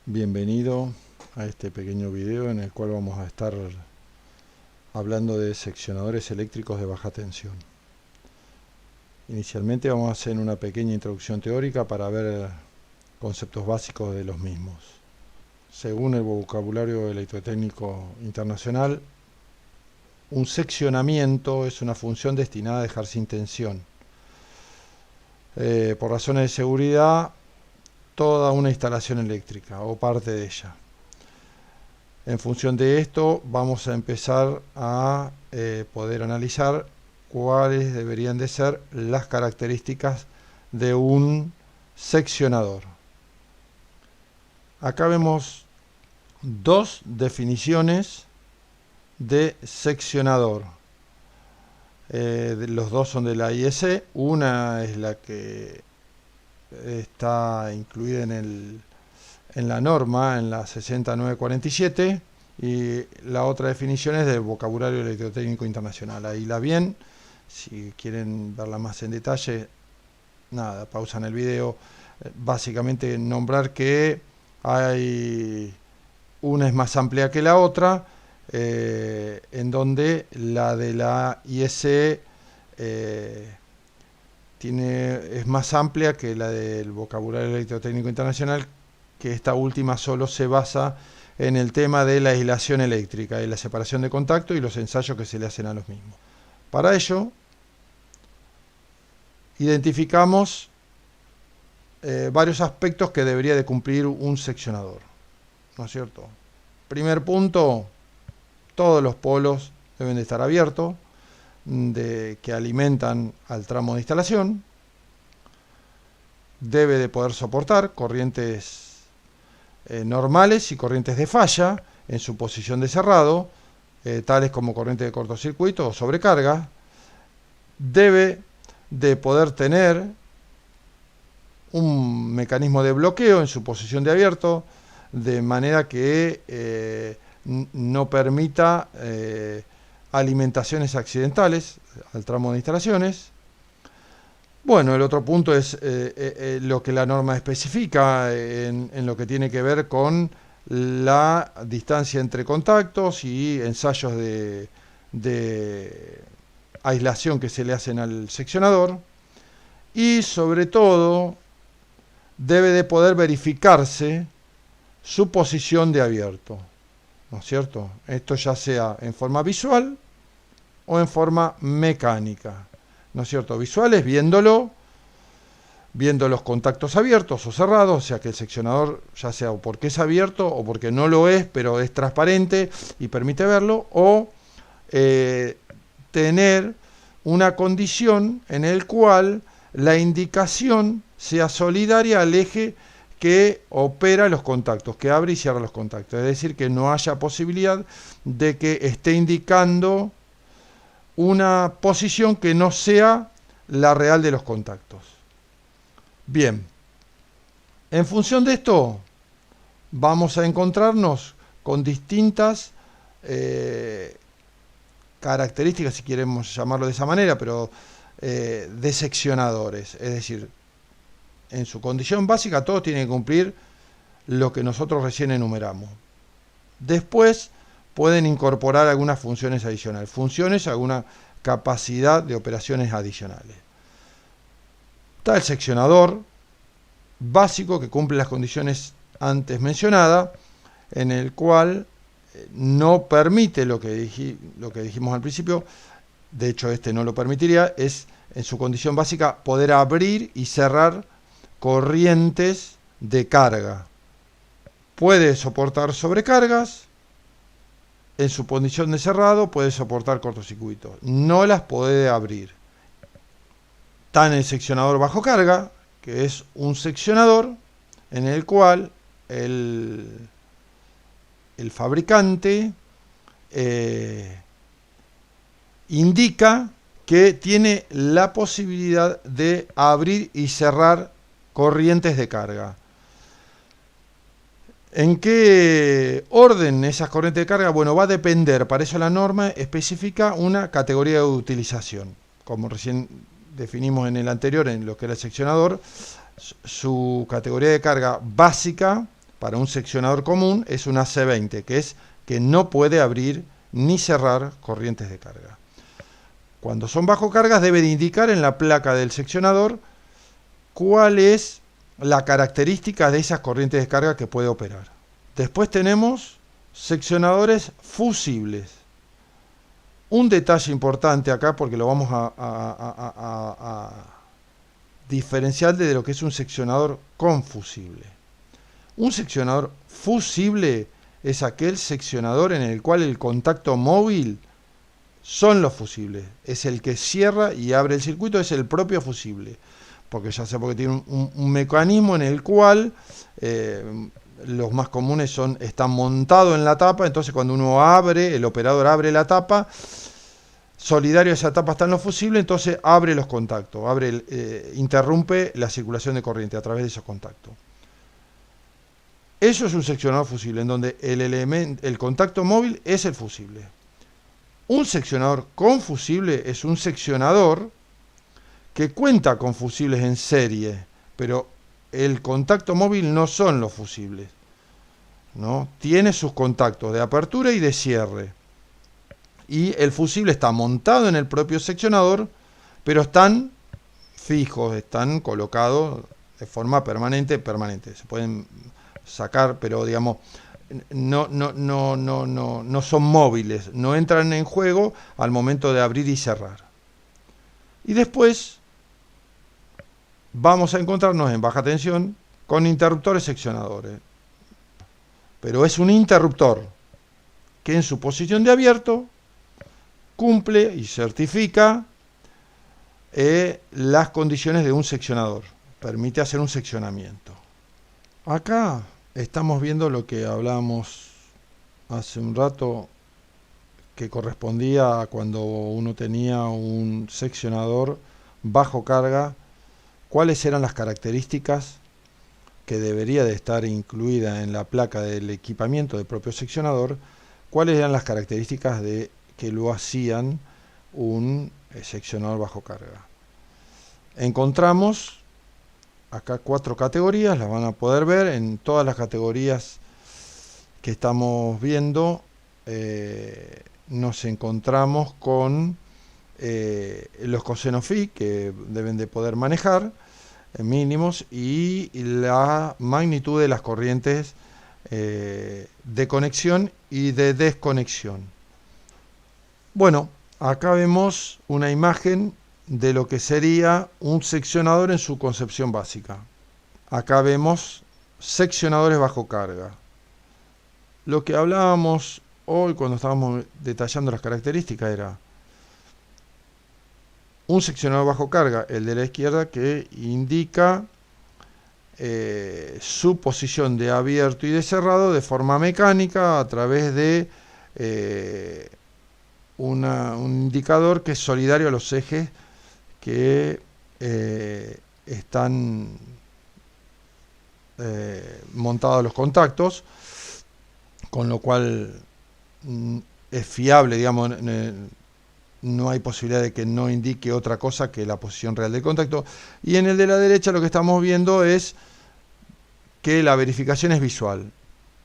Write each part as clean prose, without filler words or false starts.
Bienvenido a este pequeño video en el cual vamos a estar hablando de seccionadores eléctricos de baja tensión. Inicialmente vamos a hacer una pequeña introducción teórica para ver conceptos básicos de los mismos. Según el vocabulario electrotécnico internacional, un seccionamiento es una función destinada a dejar sin tensión. Por razones de seguridad, toda una instalación eléctrica o parte de ella. En función de esto vamos a empezar a poder analizar cuáles deberían de ser las características de un seccionador. Acá vemos dos definiciones de seccionador. Los dos son de la IEC. Una es la que está incluida en la norma, en la 60947, y la otra definición es del vocabulario electrotécnico internacional. Ahí la bien, si quieren verla más en detalle, nada, pausan el video. Básicamente nombrar que hay una es más amplia que la otra, en donde la de la IEC es más amplia que la del vocabulario electrotécnico internacional, que esta última solo se basa en el tema de la aislación eléctrica y la separación de contacto y los ensayos que se le hacen a los mismos. Para ello, identificamos varios aspectos que debería de cumplir un seccionador, ¿no es cierto? Primer punto, todos los polos deben de estar abiertos, que alimentan al tramo de instalación. Debe de poder soportar corrientes normales y corrientes de falla en su posición de cerrado, tales como corriente de cortocircuito o sobrecarga. Debe de poder tener un mecanismo de bloqueo en su posición de abierto, de manera que no permita alimentaciones accidentales al tramo de instalaciones. Bueno, el otro punto es lo que la norma especifica en lo que tiene que ver con la distancia entre contactos y ensayos de aislación que se le hacen al seccionador. Y sobre todo, debe de poder verificarse su posición de abierto, ¿no es cierto? Esto ya sea en forma visual o en forma mecánica, ¿no es cierto? Visual es viendo los contactos abiertos o cerrados, o sea que el seccionador, ya sea porque es abierto o porque no lo es, pero es transparente y permite verlo, o tener una condición en el cual la indicación sea solidaria al eje que opera los contactos, que abre y cierra los contactos. Es decir, que no haya posibilidad de que esté indicando una posición que no sea la real de los contactos. Bien, en función de esto vamos a encontrarnos con distintas características, si queremos llamarlo de esa manera, pero de seccionadores. Es decir, en su condición básica todos tienen que cumplir lo que nosotros recién enumeramos. Después pueden incorporar algunas funciones adicionales, alguna capacidad de operaciones adicionales. Está el seccionador básico que cumple las condiciones antes mencionadas, en el cual no permite lo que dijimos al principio. De hecho, este no lo permitiría. Es en su condición básica poder abrir y cerrar corrientes de carga. Puede soportar sobrecargas. En su condición de cerrado puede soportar cortocircuitos. No las puede abrir. Está en el seccionador bajo carga, que es un seccionador en el cual el fabricante indica que tiene la posibilidad de abrir y cerrar corrientes de carga. ¿En qué orden esas corrientes de carga? Bueno, va a depender. Para eso la norma especifica una categoría de utilización. Como recién definimos en el anterior, en lo que era el seccionador, su categoría de carga básica para un seccionador común es una C20, que es que no puede abrir ni cerrar corrientes de carga. Cuando son bajo cargas debe de indicar en la placa del seccionador cuál es la característica de esas corrientes de carga que puede operar. Después tenemos seccionadores fusibles. Un detalle importante acá, porque lo vamos a diferenciar de lo que es un seccionador confusible. Un seccionador fusible es aquel seccionador en el cual el contacto móvil son los fusibles. Es el que cierra y abre el circuito, es el propio fusible. Porque ya sé, porque tiene un mecanismo en el cual los más comunes están montados en la tapa, entonces cuando uno abre, el operador abre la tapa, solidario a esa tapa están los fusibles, entonces abre los contactos, interrumpe la circulación de corriente a través de esos contactos. Eso es un seccionador fusible, en donde el contacto móvil es el fusible. Un seccionador confusible es un seccionador que cuenta con fusibles en serie, pero el contacto móvil no son los fusibles, ¿no? Tiene sus contactos de apertura y de cierre. Y el fusible está montado en el propio seccionador, pero están fijos, están colocados de forma permanente. Se pueden sacar, pero digamos, no son móviles, no entran en juego al momento de abrir y cerrar. Y después vamos a encontrarnos en baja tensión con interruptores seccionadores. Pero es un interruptor que en su posición de abierto cumple y certifica las condiciones de un seccionador. Permite hacer un seccionamiento. Acá estamos viendo lo que hablábamos hace un rato, que correspondía a cuando uno tenía un seccionador bajo carga, cuáles eran las características que debería de estar incluida en la placa del equipamiento del propio seccionador, cuáles eran las características que lo hacían un seccionador bajo carga. Encontramos acá 4 categorías, las van a poder ver en todas las categorías que estamos viendo. Nos encontramos con los cosenos phi que deben de poder manejar mínimos y la magnitud de las corrientes de conexión y de desconexión. Bueno, acá vemos una imagen de lo que sería un seccionador en su concepción básica. Acá vemos seccionadores bajo carga. Lo que hablábamos hoy cuando estábamos detallando las características era un seccionador bajo carga, el de la izquierda, que indica su posición de abierto y de cerrado de forma mecánica a través de un indicador que es solidario a los ejes que están montados los contactos, con lo cual es fiable, digamos, no hay posibilidad de que no indique otra cosa que la posición real del contacto. Y en el de la derecha lo que estamos viendo es que la verificación es visual.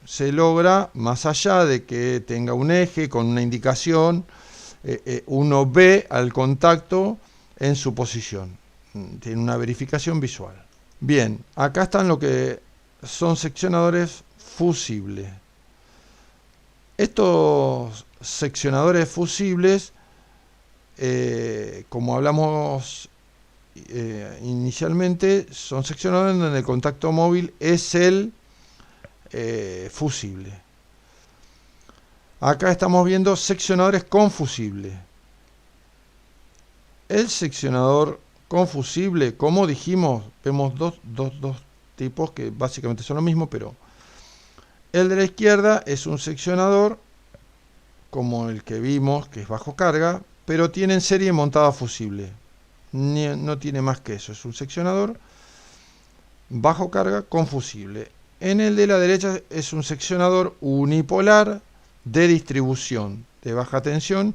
Se logra, más allá de que tenga un eje con una indicación, uno ve al contacto en su posición. Tiene una verificación visual. Bien, acá están lo que son seccionadores fusibles. Estos seccionadores fusibles, como hablamos inicialmente, son seccionadores donde el contacto móvil es el fusible. Acá estamos viendo seccionadores confusibles. El seccionador confusible, como dijimos, vemos dos tipos que básicamente son lo mismo, pero el de la izquierda es un seccionador como el que vimos, que es bajo carga, pero tiene en serie montada fusible. No tiene más que eso, es un seccionador bajo carga con fusible. En el de la derecha es un seccionador unipolar de distribución de baja tensión,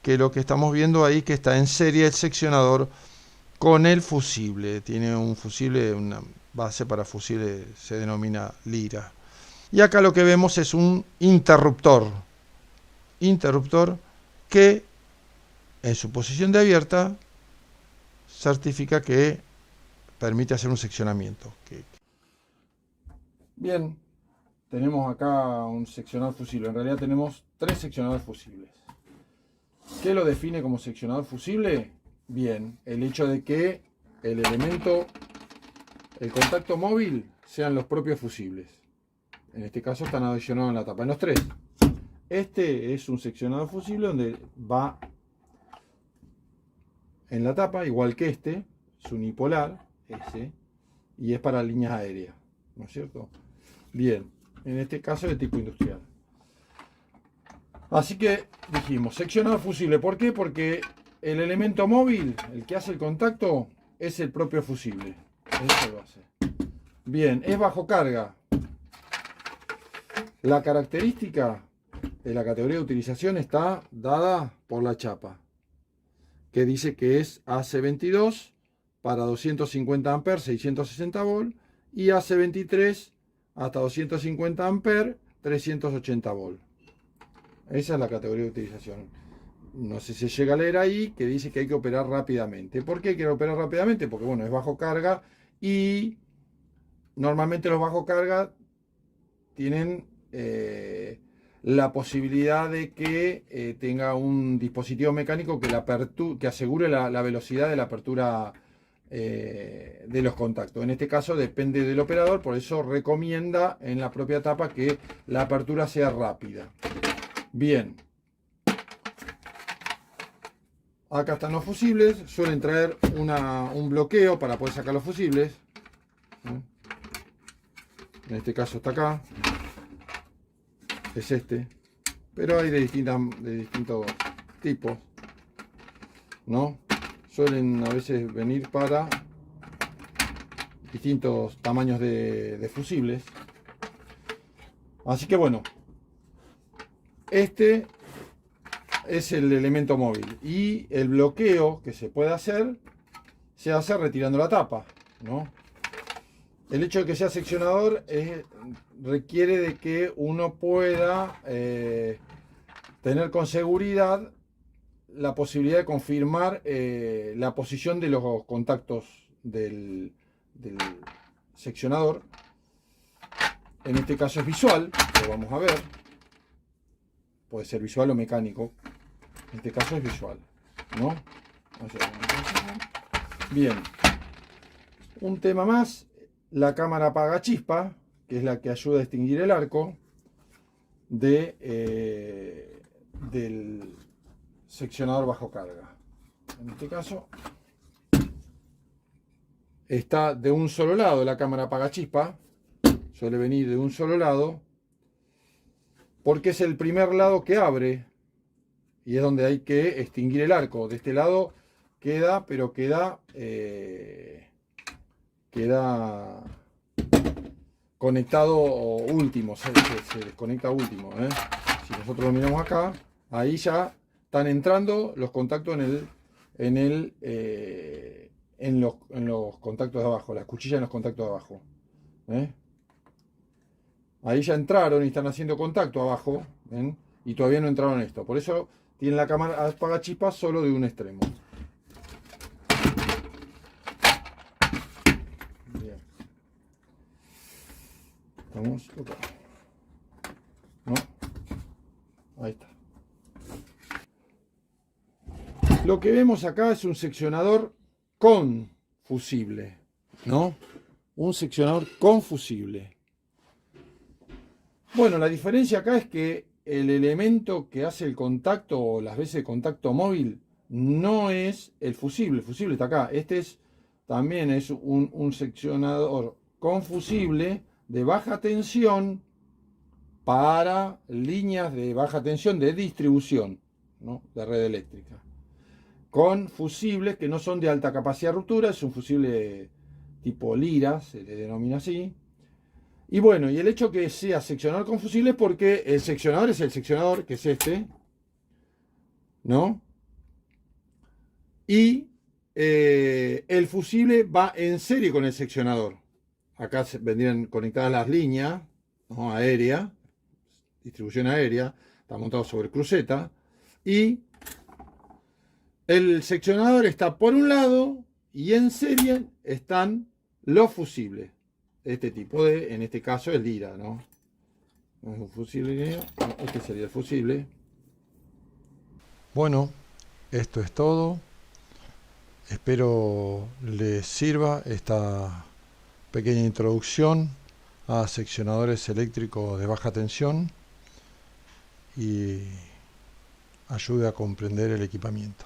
que lo que estamos viendo ahí que está en serie el seccionador con el fusible. Tiene un fusible, una base para fusible, se denomina lira. Y acá lo que vemos es un interruptor que en su posición de abierta certifica que permite hacer un seccionamiento. Bien, tenemos acá un seccionador fusible. En realidad tenemos 3 seccionadores fusibles. ¿Qué lo define como seccionador fusible? Bien, el hecho de que el contacto móvil sean los propios fusibles. En este caso están adicionados en la tapa. En los 3. Este es un seccionador fusible donde va en la tapa, igual que este, es unipolar, ese, y es para líneas aéreas, ¿no es cierto? Bien, en este caso de tipo industrial. Así que dijimos, seccionador fusible, ¿por qué? Porque el elemento móvil, el que hace el contacto, es el propio fusible. Eso lo hace. Bien, es bajo carga. La característica de la categoría de utilización está dada por la chapa, que dice que es AC22 para 250 amperes, 660 volt, y AC23 hasta 250 amperes, 380 volt. Esa es la categoría de utilización. No sé si se llega a leer ahí que dice que hay que operar rápidamente. ¿Por qué hay que operar rápidamente? Porque bueno, es bajo carga y normalmente los bajo carga tienen la posibilidad de que tenga un dispositivo mecánico que asegure la velocidad de la apertura de los contactos. En este caso depende del operador, por eso recomienda en la propia tapa que la apertura sea rápida. Bien. Acá están los fusibles. Suelen traer un bloqueo para poder sacar los fusibles. En este caso está acá. Es este. Pero hay de distintos tipos, ¿no? Suelen a veces venir para distintos tamaños de fusibles. Así que bueno, este es el elemento móvil y el bloqueo que se puede hacer se hace retirando la tapa, ¿no? El hecho de que sea seccionador requiere de que uno pueda tener con seguridad la posibilidad de confirmar la posición de los contactos del seccionador. En este caso es visual, lo vamos a ver. Puede ser visual o mecánico. En este caso es visual, ¿no? Bien. Un tema más, la cámara apaga chispa, que es la que ayuda a extinguir el arco del seccionador bajo carga. En este caso está de un solo lado la cámara apaga chispa, suele venir de un solo lado, porque es el primer lado que abre y es donde hay que extinguir el arco. De este lado queda, pero queda conectado último, se desconecta último. Si nosotros lo miramos acá, ahí ya están entrando los contactos en los contactos de abajo, las cuchillas en los contactos de abajo. Ahí ya entraron y están haciendo contacto abajo, ¿ven? Y todavía no entraron en esto. Por eso tiene la cámara apaga chispas solo de un extremo. Bien. Vamos acá. ¿No? Ahí está. Lo que vemos acá es un seccionador con fusible, ¿no? Un seccionador con fusible. Bueno, la diferencia acá es que el elemento que hace el contacto o las veces de contacto móvil no es el fusible está acá. Este también es un seccionador con fusible de baja tensión para líneas de baja tensión de distribución, ¿no? De red eléctrica. Con fusibles que no son de alta capacidad de ruptura, es un fusible tipo Lira, se le denomina así. Y bueno, y el hecho que sea seccionador con fusible es porque el seccionador es el seccionador, que es este, ¿no? Y el fusible va en serie con el seccionador. Acá vendrían conectadas las líneas, ¿no? Aérea, distribución aérea, está montado sobre cruceta, y el seccionador está por un lado y en serie están los fusibles de este tipo de, en este caso el IRA, ¿no? No es un fusible, no, este sería el fusible. Bueno, esto es todo. Espero les sirva esta pequeña introducción a seccionadores eléctricos de baja tensión y ayude a comprender el equipamiento.